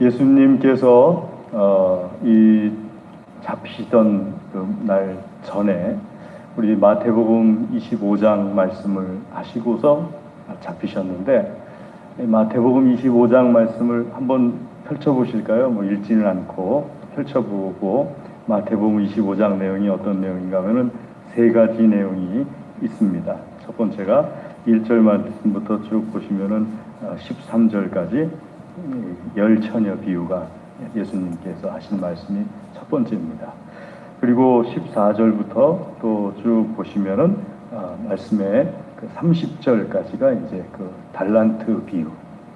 예수님께서 이 잡히시던 그 날 전에 우리 마태복음 25장 말씀을 하시고서 잡히셨는데, 마태복음 25장 말씀을 한번 펼쳐보실까요? 뭐 읽지는 않고 펼쳐보고, 마태복음 25장 내용이 어떤 내용인가 하면은 세 가지 내용이 있습니다. 첫 번째가 1절 말씀부터 쭉 보시면은 13절까지 열처녀 비유가 예수님께서 하신 말씀이 첫 번째입니다. 그리고 14절부터 또 쭉 보시면은 말씀에 그 30절까지가 이제 그 달란트 비유,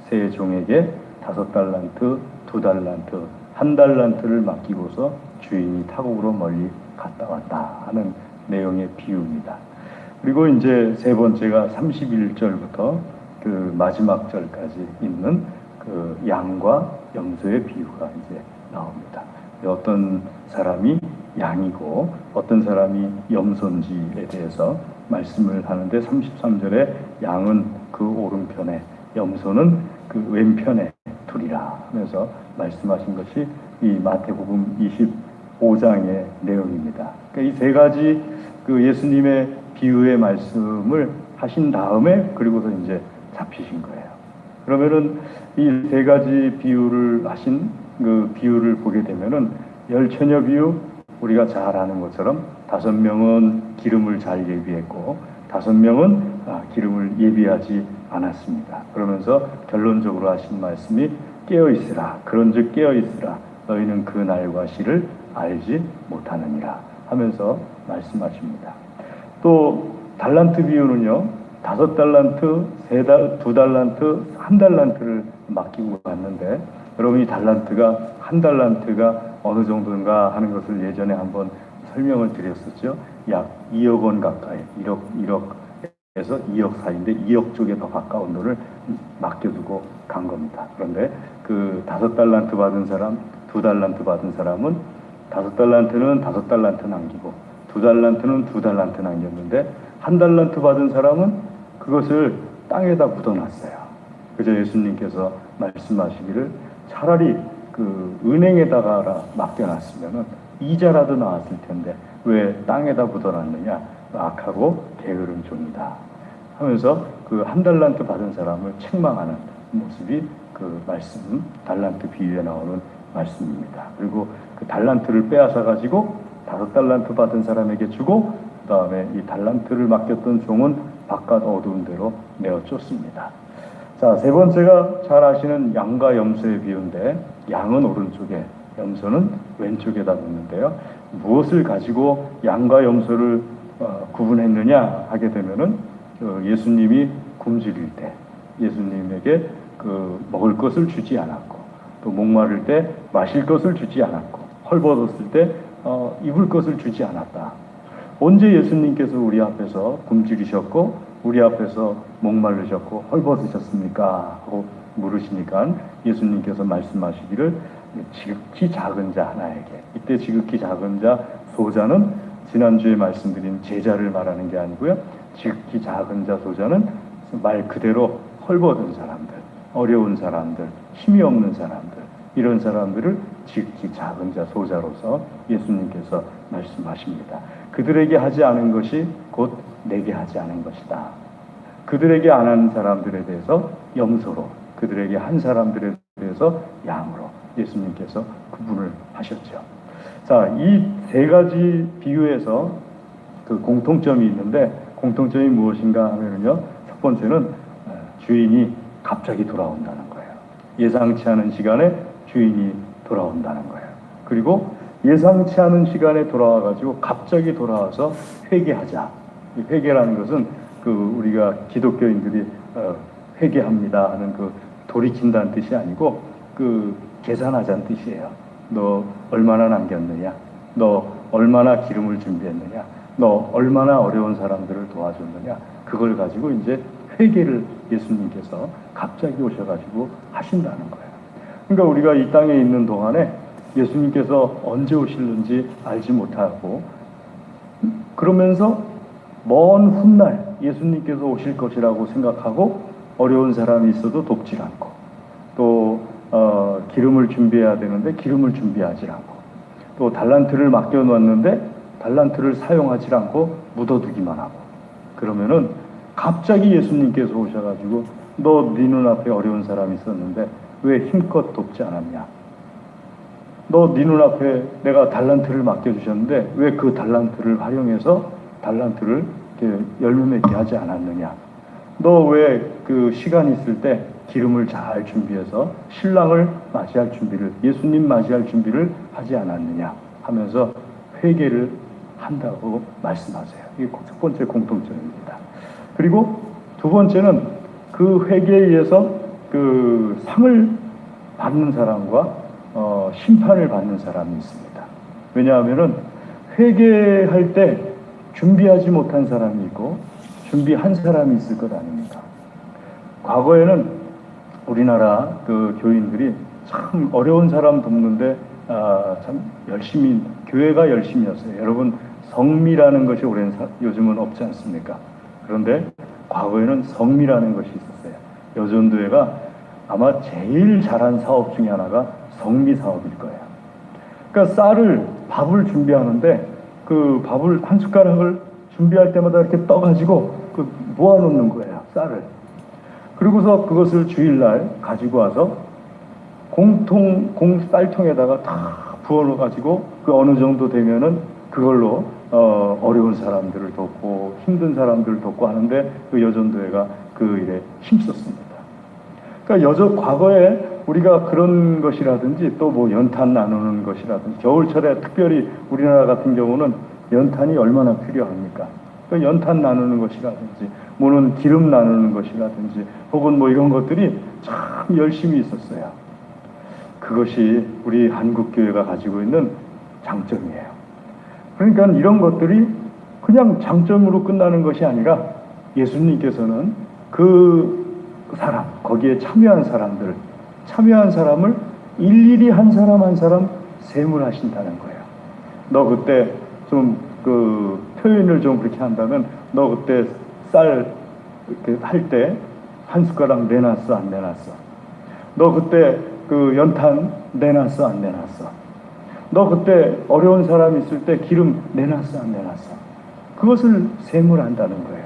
세 종에게 5달란트, 2달란트, 1달란트를 맡기고서 주인이 타국으로 멀리 갔다 왔다 하는 내용의 비유입니다. 그리고 이제 세 번째가 31절부터 그 마지막 절까지 있는 그 양과 염소의 비유가 이제 나옵니다. 어떤 사람이 양이고 어떤 사람이 염소인지에 대해서 말씀을 하는데, 33절에 양은 그 오른편에, 염소는 그 왼편에 두리라 하면서 말씀하신 것이 이 마태복음 25장의 내용입니다. 그러니까 이 세 가지 그 예수님의 비유의 말씀을 하신 다음에 그리고서 이제 잡히신 거예요. 그러면은 이 세 가지 비유를 하신 그 비유를 보게 되면은 열처녀 비유, 우리가 잘 아는 것처럼 5명은 기름을 잘 예비했고 5명은 기름을 예비하지 않았습니다. 그러면서 결론적으로 하신 말씀이 깨어있으라, 그런즉 깨어있으라, 너희는 그 날과 시를 알지 못하느니라 하면서 말씀하십니다. 또 달란트 비유는요, 5달란트, 2달란트, 1달란트를 맡기고 갔는데, 여러분 이 달란트가, 1달란트가 어느 정도인가 하는 것을 예전에 한번 설명을 드렸었죠. 약 2억 원 가까이, 1억에서 2억 사이인데 2억 쪽에 더 가까운 돈을 맡겨두고 간 겁니다. 그런데 그 5달란트 받은 사람, 2달란트 받은 사람은 5달란트는 5달란트 남기고 2달란트는 2달란트 남겼는데, 1달란트 받은 사람은 그것을 땅에다 묻어놨어요. 그래서 예수님께서 말씀하시기를 차라리 그 은행에다가 맡겨놨으면은 이자라도 나왔을 텐데 왜 땅에다 묻어놨느냐, 악하고 게으른 종이다 하면서 그 1달란트 받은 사람을 책망하는 모습이 그 말씀, 달란트 비유에 나오는 말씀입니다. 그리고 그 달란트를 빼앗아 가지고 5달란트 받은 사람에게 주고, 그 다음에 이 달란트를 맡겼던 종은 바깥 어두운 데로 내어 쫓습니다. 자, 세 번째가 잘 아시는 양과 염소의 비유인데, 양은 오른쪽에, 염소는 왼쪽에다 놓는데요. 무엇을 가지고 양과 염소를 구분했느냐 하게 되면은 예수님이 굶주릴 때 예수님에게 그 먹을 것을 주지 않았고, 또 목마를 때 마실 것을 주지 않았고, 헐벗었을 때 입을 것을 주지 않았다. 언제 예수님께서 우리 앞에서 굶주리셨고 우리 앞에서 목마르셨고 헐벗으셨습니까? 하고 물으시니까 예수님께서 말씀하시기를 지극히 작은 자 하나에게, 이때 지극히 작은 자, 소자는 지난주에 말씀드린 제자를 말하는 게 아니고요, 지극히 작은 자, 소자는 말 그대로 헐벗은 사람들, 어려운 사람들, 힘이 없는 사람들, 이런 사람들을 지극히 작은 자, 소자로서 예수님께서 말씀하십니다. 그들에게 하지 않은 것이 곧 내게 하지 않은 것이다. 그들에게 안 한 사람들에 대해서 염소로, 그들에게 한 사람들에 대해서 양으로 예수님께서 구분을 하셨죠. 자, 이 세 가지 비유에서 그 공통점이 있는데, 공통점이 무엇인가 하면요, 첫 번째는 주인이 갑자기 돌아온다는 거예요. 예상치 않은 시간에 주인이 돌아온다는 거예요. 그리고 예상치 않은 시간에 돌아와가지고 갑자기 돌아와서 회개하자. 이 회개라는 것은 그 우리가 기독교인들이 회개합니다 하는 그 돌이킨다는 뜻이 아니고 그 계산하자는 뜻이에요. 너 얼마나 남겼느냐? 너 얼마나 기름을 준비했느냐? 너 얼마나 어려운 사람들을 도와줬느냐? 그걸 가지고 이제 회개를 예수님께서 갑자기 오셔가지고 하신다는 거예요. 그러니까 우리가 이 땅에 있는 동안에 예수님께서 언제 오실는지 알지 못하고, 그러면서 먼 훗날 예수님께서 오실 것이라고 생각하고 어려운 사람이 있어도 돕지 않고, 또 기름을 준비해야 되는데 기름을 준비하지 않고, 또 달란트를 맡겨놨는데 달란트를 사용하지 않고 묻어두기만 하고, 그러면은 갑자기 예수님께서 오셔가지고 너 네 눈앞에 어려운 사람이 있었는데 왜 힘껏 돕지 않았냐? 너 네 눈앞에 내가 달란트를 맡겨주셨는데 왜 그 달란트를 활용해서 달란트를 이렇게 열매 맺게 하지 않았느냐? 너 왜 그 시간 있을 때 기름을 잘 준비해서 신랑을 맞이할 준비를, 예수님 맞이할 준비를 하지 않았느냐 하면서 회개를 한다고 말씀하세요. 이게 첫 번째 공통점입니다. 그리고 두 번째는 그 회개에 의해서 그 상을 받는 사람과 심판을 받는 사람이 있습니다. 왜냐하면은 회개할 때 준비하지 못한 사람이 있고 준비한 사람이 있을 것 아닙니까? 과거에는 우리나라 그 교인들이 참 어려운 사람 돕는데 참 열심히, 교회가 열심이었어요. 여러분, 성미라는 것이 요즘은 없지 않습니까? 그런데 과거에는 성미라는 것이 있었어요. 여전도회가 아마 제일 잘한 사업 중에 하나가 성미 사업일 거예요. 그러니까 밥을 준비하는데 그 밥을 한 숟가락을 준비할 때마다 이렇게 떠가지고 그 모아놓는 거예요, 쌀을. 그리고서 그것을 주일날 가지고 와서 쌀통에다가 다 부어넣어가지고 그 어느 정도 되면은 그걸로 어려운 사람들을 돕고 힘든 사람들을 돕고 하는데 그 여전도회가 그 일에 힘썼습니다. 그러니까 과거에 우리가 그런 것이라든지 또 뭐 연탄 나누는 것이라든지, 겨울철에 특별히 우리나라 같은 경우는 연탄이 얼마나 필요합니까? 그 연탄 나누는 것이라든지, 뭐는 기름 나누는 것이라든지, 혹은 뭐 이런 것들이 참 열심히 있었어요. 그것이 우리 한국교회가 가지고 있는 장점이에요. 그러니까 이런 것들이 그냥 장점으로 끝나는 것이 아니라 예수님께서는 그 사람, 거기에 참여한 사람을 일일이 한 사람 한 사람 세문하신다는 거예요. 너 그때 좀 그 표현을 좀 그렇게 한다면, 너 그때 쌀 이렇게 할 때 한 숟가락 내놨어, 안 내놨어? 너 그때 그 연탄 내놨어, 안 내놨어? 너 그때 어려운 사람 있을 때 기름 내놨어, 안 내놨어? 그것을 세문한다는 거예요.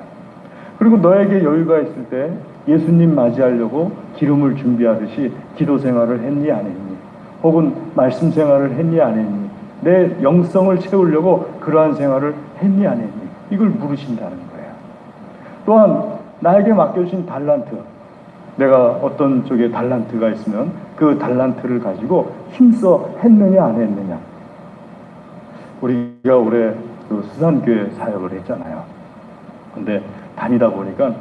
그리고 너에게 여유가 있을 때 예수님 맞이하려고 기름을 준비하듯이 기도 생활을 했니, 안 했니? 혹은 말씀 생활을 했니, 안 했니? 내 영성을 채우려고 그러한 생활을 했니, 안 했니? 이걸 물으신다는 거예요. 또한 나에게 맡겨주신 달란트, 내가 어떤 쪽에 달란트가 있으면 그 달란트를 가지고 힘써 했느냐, 안 했느냐? 우리가 올해 그 수산교회 사역을 했잖아요. 근데 다니다 보니까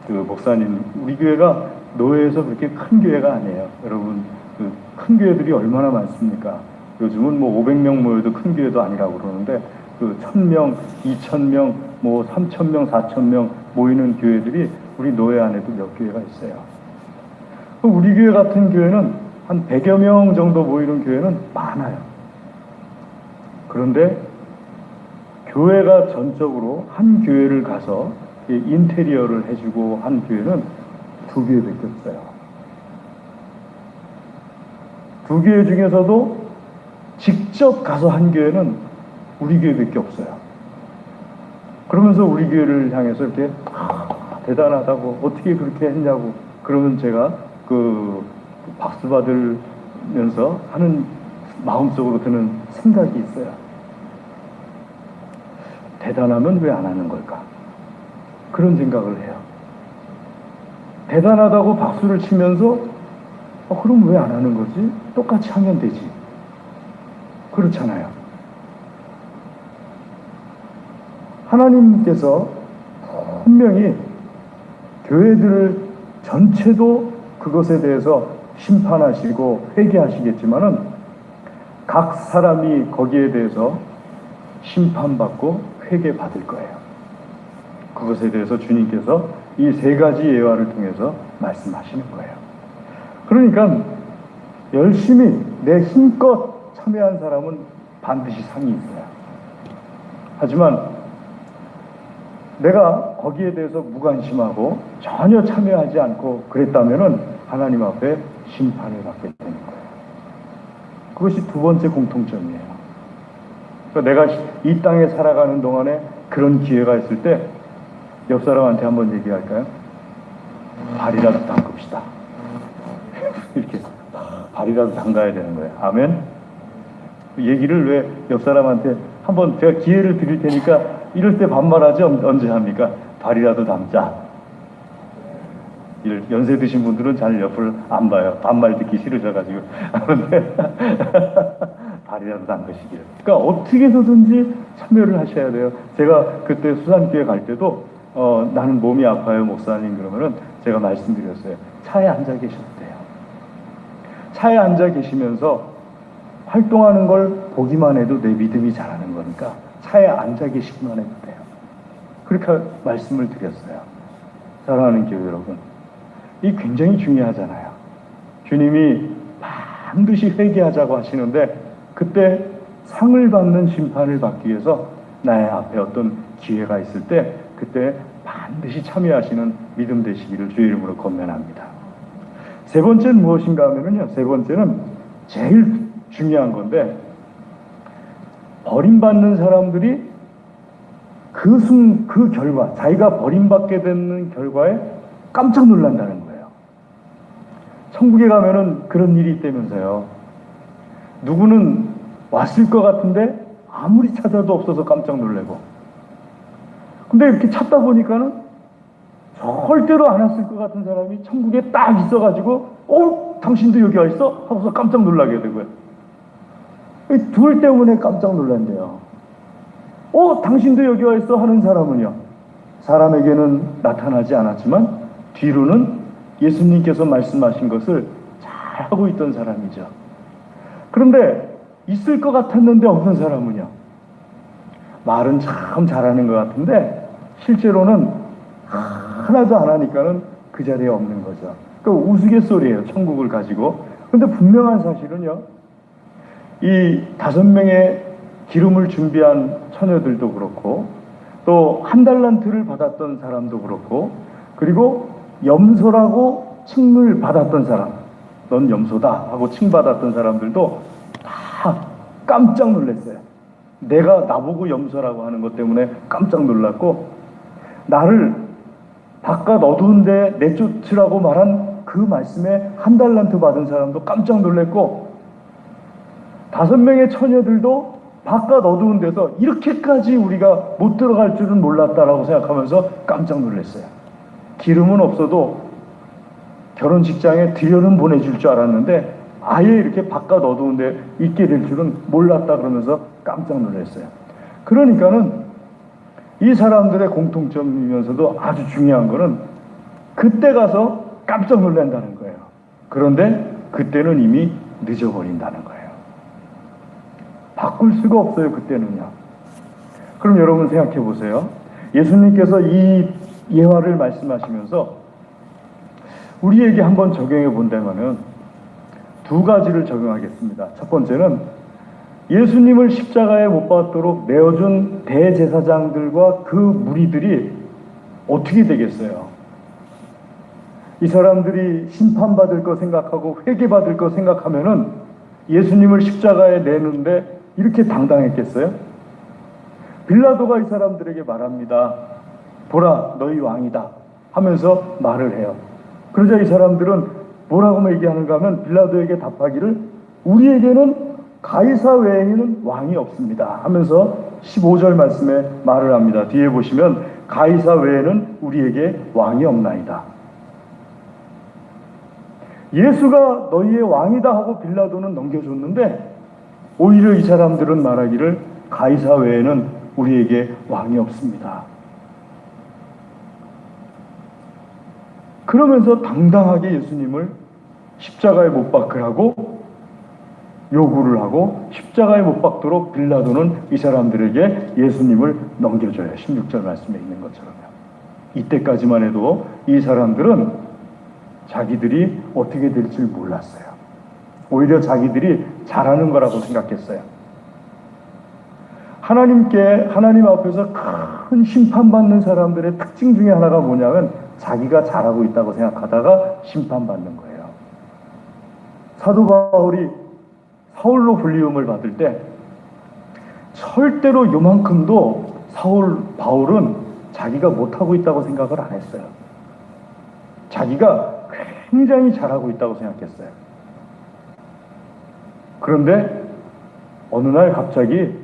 그 목사님, 우리 교회가 노회에서 그렇게 큰 교회가 아니에요. 여러분, 그 큰 교회들이 얼마나 많습니까? 요즘은 뭐 500명 모여도 큰 교회도 아니라고 그러는데, 그 1000명, 2000명, 뭐 3000명, 4000명 모이는 교회들이 우리 노회 안에도 몇 교회가 있어요. 우리 교회 같은 교회는 한 100여 명 정도 모이는 교회는 많아요. 그런데 교회가 전적으로 한 교회를 가서 인테리어를 해주고 한 교회는 2교회밖에 없어요. 2교회 중에서도 직접 가서 한 교회는 우리 교회밖에 없어요. 그러면서 우리 교회를 향해서 이렇게 대단하다고, 어떻게 그렇게 했냐고, 그러면 제가 그 박수 받으면서 하는 마음속으로 드는 생각이 있어요. 대단하면 왜 안 하는 걸까? 그런 생각을 해요. 대단하다고 박수를 치면서 그럼 왜 안 하는 거지? 똑같이 하면 되지. 그렇잖아요. 하나님께서 분명히 교회들을 전체도 그것에 대해서 심판하시고 회개하시겠지만은 각 사람이 거기에 대해서 심판받고 회개받을 거예요. 그것에 대해서 주님께서 이 3가지 예화를 통해서 말씀하시는 거예요. 그러니까 열심히 내 힘껏 참여한 사람은 반드시 상이 있어요. 하지만 내가 거기에 대해서 무관심하고 전혀 참여하지 않고 그랬다면은 하나님 앞에 심판을 받게 되는 거예요. 그것이 두 번째 공통점이에요. 그러니까 내가 이 땅에 살아가는 동안에 그런 기회가 있을 때 옆 사람한테 한번 얘기할까요? 발이라도 담급시다. 이렇게 발이라도 담가야 되는 거예요. 아멘? 얘기를 왜 옆 사람한테 한번 제가 기회를 드릴 테니까 이럴 때 반말하지 언제 합니까? 발이라도 담자. 연세 드신 분들은 잘 옆을 안 봐요. 반말 듣기 싫으셔가지고. 그런데 발이라도 담그시길. 그러니까 어떻게 해서든지 참여를 하셔야 돼요. 제가 그때 수산교회 갈 때도 나는 몸이 아파요 목사님 그러면은 제가 말씀드렸어요. 차에 앉아 계셔도 돼요. 차에 앉아 계시면서 활동하는 걸 보기만 해도 내 믿음이 자라는 거니까 차에 앉아 계시기만 해도 돼요. 그렇게 말씀을 드렸어요. 사랑하는 교회 여러분, 이 굉장히 중요하잖아요. 주님이 반드시 회개하자고 하시는데 그때 상을 받는 심판을 받기 위해서 나의 앞에 어떤 기회가 있을 때 그때 반드시 참여하시는 믿음 되시기를 주의 이름으로 권면합니다. 세 번째는 무엇인가 하면요. 세 번째는 제일 중요한 건데 버림받는 사람들이 그 결과, 자기가 버림받게 되는 결과에 깜짝 놀란다는 거예요. 천국에 가면은 그런 일이 있다면서요. 누구는 왔을 것 같은데 아무리 찾아도 없어서 깜짝 놀래고, 근데 이렇게 찾다 보니까는 절대로 안 왔을 것 같은 사람이 천국에 딱 있어가지고 당신도 여기 와 있어? 하고서 깜짝 놀라게 되고요. 둘 때문에 깜짝 놀란대요. 당신도 여기 와 있어? 하는 사람은요, 사람에게는 나타나지 않았지만 뒤로는 예수님께서 말씀하신 것을 잘 하고 있던 사람이죠. 그런데 있을 것 같았는데 없는 사람은요, 말은 참 잘하는 것 같은데 실제로는 하나도 안 하니까는 그 자리에 없는 거죠. 그 우스갯소리예요, 천국을 가지고. 근데 분명한 사실은요, 이 5명의 기름을 준비한 처녀들도 그렇고 또 한 달란트를 받았던 사람도 그렇고 그리고 염소라고 칭을 받았던 사람, 넌 염소다 하고 칭 받았던 사람들도 다 깜짝 놀랐어요. 내가 나보고 염소라고 하는 것 때문에 깜짝 놀랐고, 나를 바깥 어두운 데 내쫓으라고 말한 그 말씀에 한 달란트 받은 사람도 깜짝 놀랐고, 5명의 처녀들도 바깥 어두운 데서 이렇게까지 우리가 못 들어갈 줄은 몰랐다라고 생각하면서 깜짝 놀랐어요. 기름은 없어도 결혼식장에 들여는 보내줄 줄 알았는데 아예 이렇게 바깥 어두운 데 있게 될 줄은 몰랐다 그러면서 깜짝 놀랐어요. 그러니까는 이 사람들의 공통점이면서도 아주 중요한 거는 그때 가서 깜짝 놀란다는 거예요. 그런데 그때는 이미 늦어버린다는 거예요. 바꿀 수가 없어요, 그때는요. 그럼 여러분 생각해 보세요. 예수님께서 이 예화를 말씀하시면서 우리에게 한번 적용해 본다면은 2가지를 적용하겠습니다. 첫 번째는 예수님을 십자가에 못 박도록 내어준 대제사장들과 그 무리들이 어떻게 되겠어요? 이 사람들이 심판받을 거 생각하고 회개받을 거 생각하면은 예수님을 십자가에 내는데 이렇게 당당했겠어요? 빌라도가 이 사람들에게 말합니다. 보라, 너희 왕이다 하면서 말을 해요. 그러자 이 사람들은 뭐라고 얘기하는가 하면 빌라도에게 답하기를 우리에게는 가이사 외에는 왕이 없습니다 하면서 15절 말씀에 말을 합니다. 뒤에 보시면 가이사 외에는 우리에게 왕이 없나이다. 예수가 너희의 왕이다 하고 빌라도는 넘겨줬는데 오히려 이 사람들은 말하기를 가이사 외에는 우리에게 왕이 없습니다. 그러면서 당당하게 예수님을 십자가에 못 박으라고 요구를 하고 십자가에 못 박도록 빌라도는 이 사람들에게 예수님을 넘겨줘요. 16절 말씀에 있는 것처럼요. 이때까지만 해도 이 사람들은 자기들이 어떻게 될지 몰랐어요. 오히려 자기들이 잘하는 거라고 생각했어요. 하나님 앞에서 큰 심판받는 사람들의 특징 중에 하나가 뭐냐면 자기가 잘하고 있다고 생각하다가 심판받는 거예요. 사도 바울이 사울로 불리움을 받을 때 절대로 요만큼도 바울은 자기가 못하고 있다고 생각을 안 했어요. 자기가 굉장히 잘하고 있다고 생각했어요. 그런데 어느 날 갑자기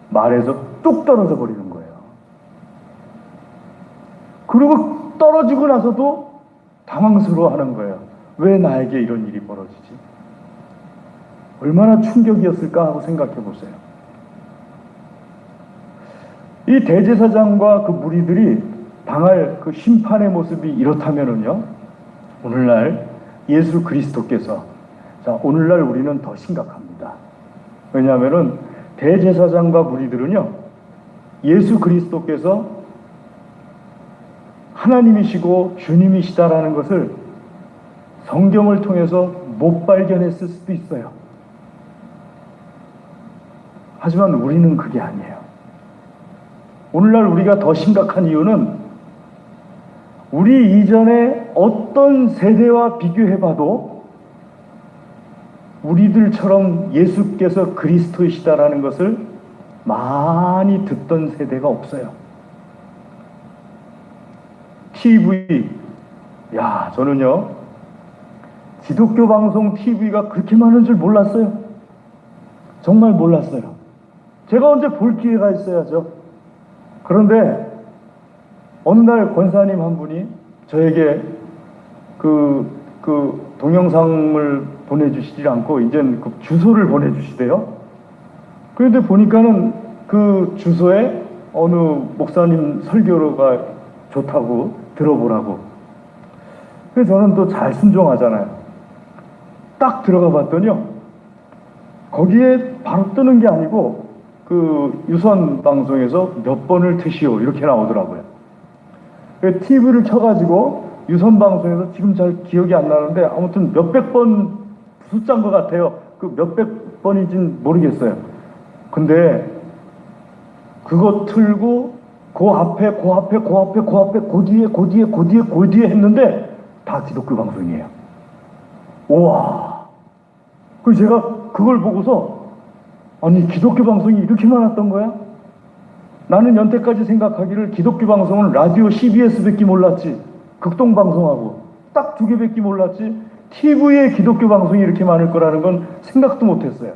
말에서 뚝 떨어져 버리는 거예요. 그리고 떨어지고 나서도 당황스러워 하는 거예요. 왜 나에게 이런 일이 벌어지지? 얼마나 충격이었을까 하고 생각해 보세요. 이 대제사장과 그 무리들이 당할 그 심판의 모습이 이렇다면은요, 오늘날 예수 그리스도께서, 자, 오늘날 우리는 더 심각합니다. 왜냐하면은 대제사장과 무리들은요, 예수 그리스도께서 하나님이시고 주님이시다라는 것을 성경을 통해서 못 발견했을 수도 있어요. 하지만 우리는 그게 아니에요. 오늘날 우리가 더 심각한 이유는 우리 이전에 어떤 세대와 비교해봐도 우리들처럼 예수께서 그리스도이시다라는 것을 많이 듣던 세대가 없어요. TV, 저는요, 기독교 방송 TV가 그렇게 많은 줄 몰랐어요. 정말 몰랐어요. 제가 언제 볼 기회가 있어야죠. 그런데 어느 날 권사님 한 분이 저에게 그 동영상을 보내주시지 않고 이제는 그 주소를 보내주시대요. 그런데 보니까는 그 주소에 어느 목사님 설교가 좋다고 들어보라고. 그래서 저는 또 잘 순종하잖아요. 딱 들어가 봤더니요, 거기에 바로 뜨는 게 아니고 그 유선 방송에서 몇 번을 트시오 이렇게 나오더라고요. TV를 켜가지고 유선 방송에서 지금 잘 기억이 안 나는데 아무튼 몇백 번 숫자인 것 같아요. 그 몇백 번인지는 모르겠어요. 근데 그거 틀고 그 앞에 그 뒤에 했는데 다 기독교 방송이에요. 우와. 그래서 제가 그걸 보고서 아니, 기독교 방송이 이렇게 많았던 거야? 나는 연태까지 생각하기를 기독교 방송은 라디오 CBS밖에 몰랐지, 극동방송하고 딱 2개밖에 몰랐지, TV에 기독교 방송이 이렇게 많을 거라는 건 생각도 못했어요.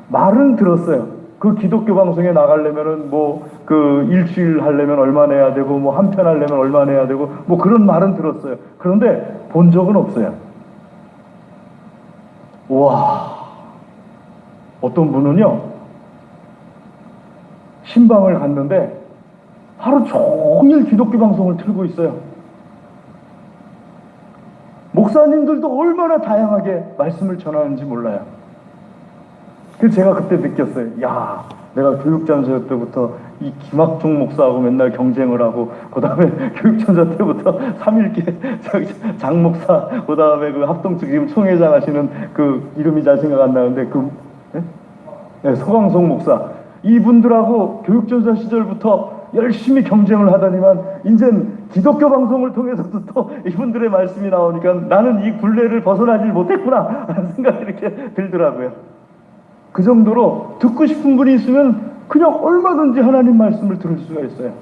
말은 들었어요. 그 기독교 방송에 나가려면은 그 일주일 하려면 얼마 내야 되고 한 편 하려면 얼마 내야 되고 그런 말은 들었어요. 그런데 본 적은 없어요. 와. 어떤 분은요, 신방을 갔는데 하루 종일 기독교 방송을 틀고 있어요. 목사님들도 얼마나 다양하게 말씀을 전하는지 몰라요. 그래서 제가 그때 느꼈어요. 내가 교육전사 때부터 이 김학중 목사하고 맨날 경쟁을 하고, 그 다음에 교육전사 때부터 3.1기 장 목사, 그 다음에 그 합동측 지금 총회장 하시는 그 이름이 잘 생각 안 나는데 서광석 목사, 이분들하고 교육전사 시절부터 열심히 경쟁을 하다니만 이젠 기독교 방송을 통해서도 또 이분들의 말씀이 나오니까 나는 이 굴레를 벗어나질 못했구나 하는 생각이 이렇게 들더라고요. 그 정도로 듣고 싶은 분이 있으면 그냥 얼마든지 하나님 말씀을 들을 수가 있어요.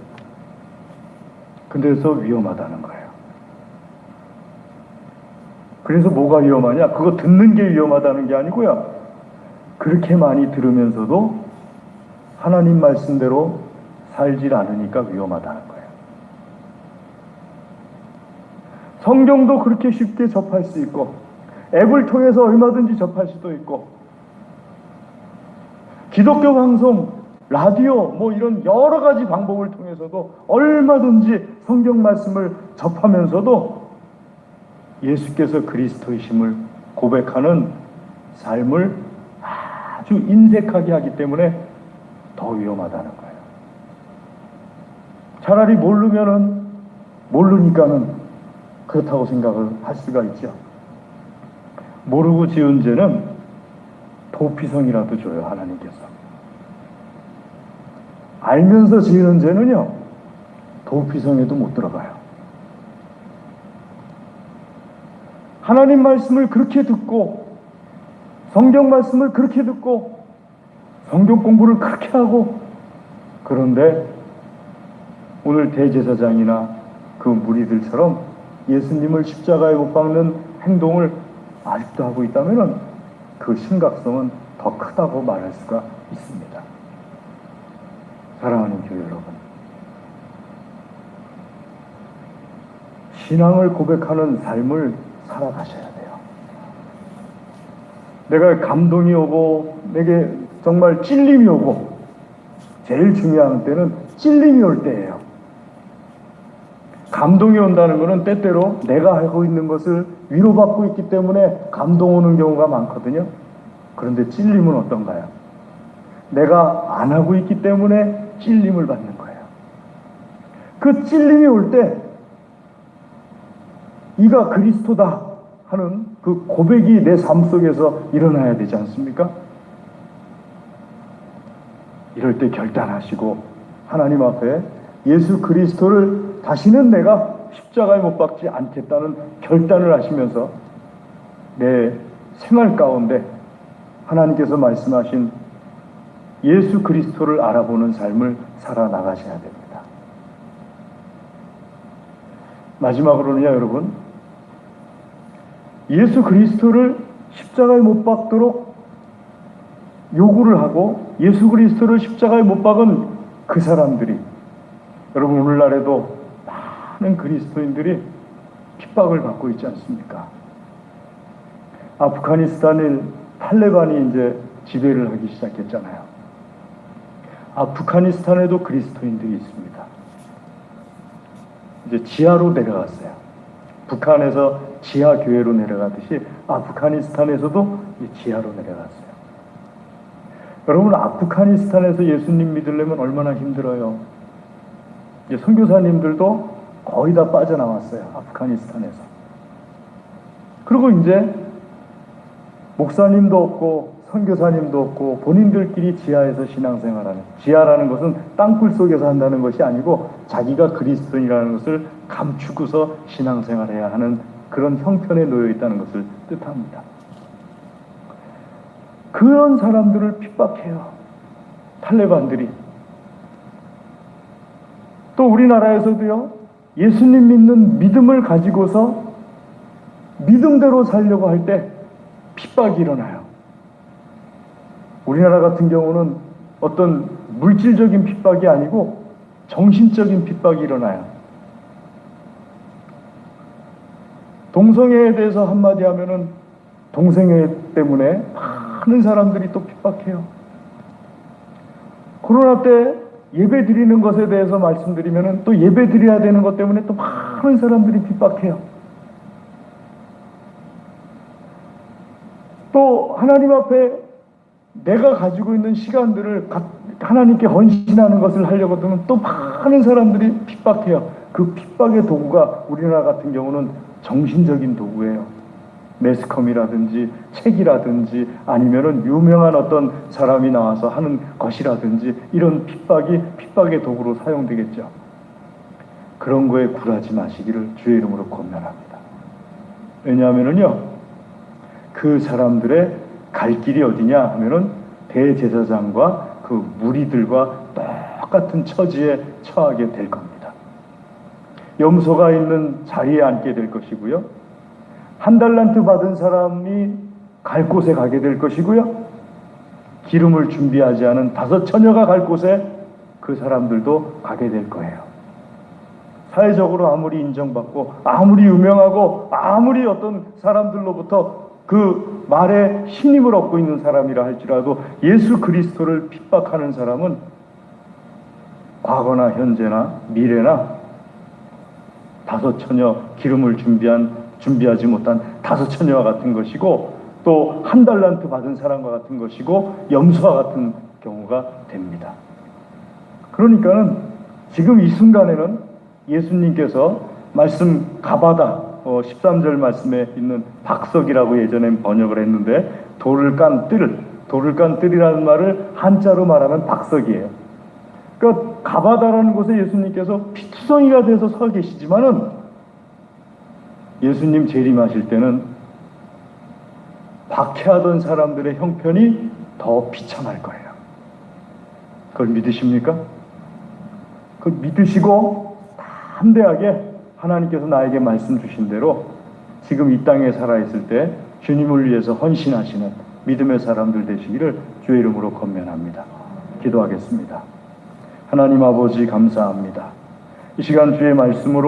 그래서 위험하다는 거예요. 그래서 뭐가 위험하냐? 그거 듣는 게 위험하다는 게 아니고요, 그렇게 많이 들으면서도 하나님 말씀대로 살질 않으니까 위험하다는 거예요. 성경도 그렇게 쉽게 접할 수 있고, 앱을 통해서 얼마든지 접할 수도 있고, 기독교 방송, 라디오, 이런 여러 가지 방법을 통해서도 얼마든지 성경 말씀을 접하면서도 예수께서 그리스도이심을 고백하는 삶을 아주 인색하게 하기 때문에 더 위험하다는 거예요. 차라리 모르니까는 그렇다고 생각을 할 수가 있죠. 모르고 지은 죄는 도피성이라도 줘요, 하나님께서. 알면서 지은 죄는요, 도피성에도 못 들어가요. 하나님 말씀을 그렇게 듣고 성경 말씀을 그렇게 듣고 성경 공부를 그렇게 하고, 그런데 오늘 대제사장이나 그 무리들처럼 예수님을 십자가에 못 박는 행동을 아직도 하고 있다면 그 심각성은 더 크다고 말할 수가 있습니다. 사랑하는 교회 여러분, 신앙을 고백하는 삶을 살아가셔야 돼요. 내가 감동이 오고 내게 정말 찔림이 오고, 제일 중요한 때는 찔림이 올 때예요. 감동이 온다는 것은 때때로 내가 하고 있는 것을 위로받고 있기 때문에 감동 오는 경우가 많거든요. 그런데 찔림은 어떤가요? 내가 안 하고 있기 때문에 찔림을 받는 거예요. 그 찔림이 올 때 이가 그리스도다 하는 그 고백이 내 삶 속에서 일어나야 되지 않습니까? 이럴 때 결단하시고 하나님 앞에 예수 그리스도를 다시는 내가 십자가에 못 박지 않겠다는 결단을 하시면서 내 생활 가운데 하나님께서 말씀하신 예수 그리스도를 알아보는 삶을 살아나가셔야 됩니다. 마지막으로는요, 여러분, 예수 그리스도를 십자가에 못 박도록 요구를 하고 예수 그리스도를 십자가에 못 박은 그 사람들이, 여러분 오늘날에도 많은 그리스도인들이 핍박을 받고 있지 않습니까? 아프가니스탄의 탈레반이 이제 지배를 하기 시작했잖아요. 아프가니스탄에도 그리스도인들이 있습니다. 이제 지하로 내려갔어요. 북한에서 지하 교회로 내려가듯이 아프가니스탄에서도 지하로 내려갔어요. 여러분, 아프가니스탄에서 예수님 믿으려면 얼마나 힘들어요. 이제 선교사님들도 거의 다 빠져나왔어요. 아프가니스탄에서. 그리고 이제 목사님도 없고 선교사님도 없고 본인들끼리 지하에서 신앙생활하는, 지하라는 것은 땅굴 속에서 한다는 것이 아니고 자기가 그리스도인이라는 것을 감추고서 신앙생활해야 하는 그런 형편에 놓여 있다는 것을 뜻합니다. 그런 사람들을 핍박해요, 탈레반들이. 또 우리나라에서도요, 예수님 믿는 믿음을 가지고서 믿음대로 살려고 할 때 핍박이 일어나요. 우리나라 같은 경우는 어떤 물질적인 핍박이 아니고 정신적인 핍박이 일어나요. 동성애에 대해서 한마디 하면은 동성애 때문에 많은 사람들이 또 핍박해요. 코로나 때 예배 드리는 것에 대해서 말씀드리면은 또 예배 드려야 되는 것 때문에 또 많은 사람들이 핍박해요. 또 하나님 앞에 내가 가지고 있는 시간들을 하나님께 헌신하는 것을 하려고 하면 또 많은 사람들이 핍박해요. 그 핍박의 도구가 우리나라 같은 경우는 정신적인 도구예요. 매스컴이라든지 책이라든지 아니면은 유명한 어떤 사람이 나와서 하는 것이라든지 이런 핍박이 핍박의 도구로 사용되겠죠. 그런 거에 굴하지 마시기를 주의 이름으로 권면합니다. 왜냐하면은요, 그 사람들의 갈 길이 어디냐 하면은 대제사장과 그 무리들과 똑같은 처지에 처하게 될 겁니다. 염소가 있는 자리에 앉게 될 것이고요, 한 달란트 받은 사람이 갈 곳에 가게 될 것이고요, 기름을 준비하지 않은 5 처녀가 갈 곳에 그 사람들도 가게 될 거예요. 사회적으로 아무리 인정받고 아무리 유명하고 아무리 어떤 사람들로부터 그 말에 신임을 얻고 있는 사람이라 할지라도 예수 그리스도를 핍박하는 사람은 과거나 현재나 미래나 5 처녀 기름을 준비하지 못한 5 처녀와 같은 것이고, 또 한 달란트 받은 사람과 같은 것이고, 염소와 같은 경우가 됩니다. 그러니까는 지금 이 순간에는 예수님께서 말씀 가바다 13절 말씀에 있는 박석이라고 예전에 번역을 했는데, 돌을 깐 뜰이라는 말을 한자로 말하면 박석이에요. 그러니까 가바다라는 곳에 예수님께서 피투성이가 돼서 서 계시지만은 예수님 재림하실 때는 박해하던 사람들의 형편이 더 비참할 거예요. 그걸 믿으십니까? 그걸 믿으시고 담대하게 하나님께서 나에게 말씀 주신 대로 지금 이 땅에 살아있을 때 주님을 위해서 헌신하시는 믿음의 사람들 되시기를 주의 이름으로 권면합니다. 기도하겠습니다. 하나님 아버지 감사합니다. 이 시간 주의 말씀으로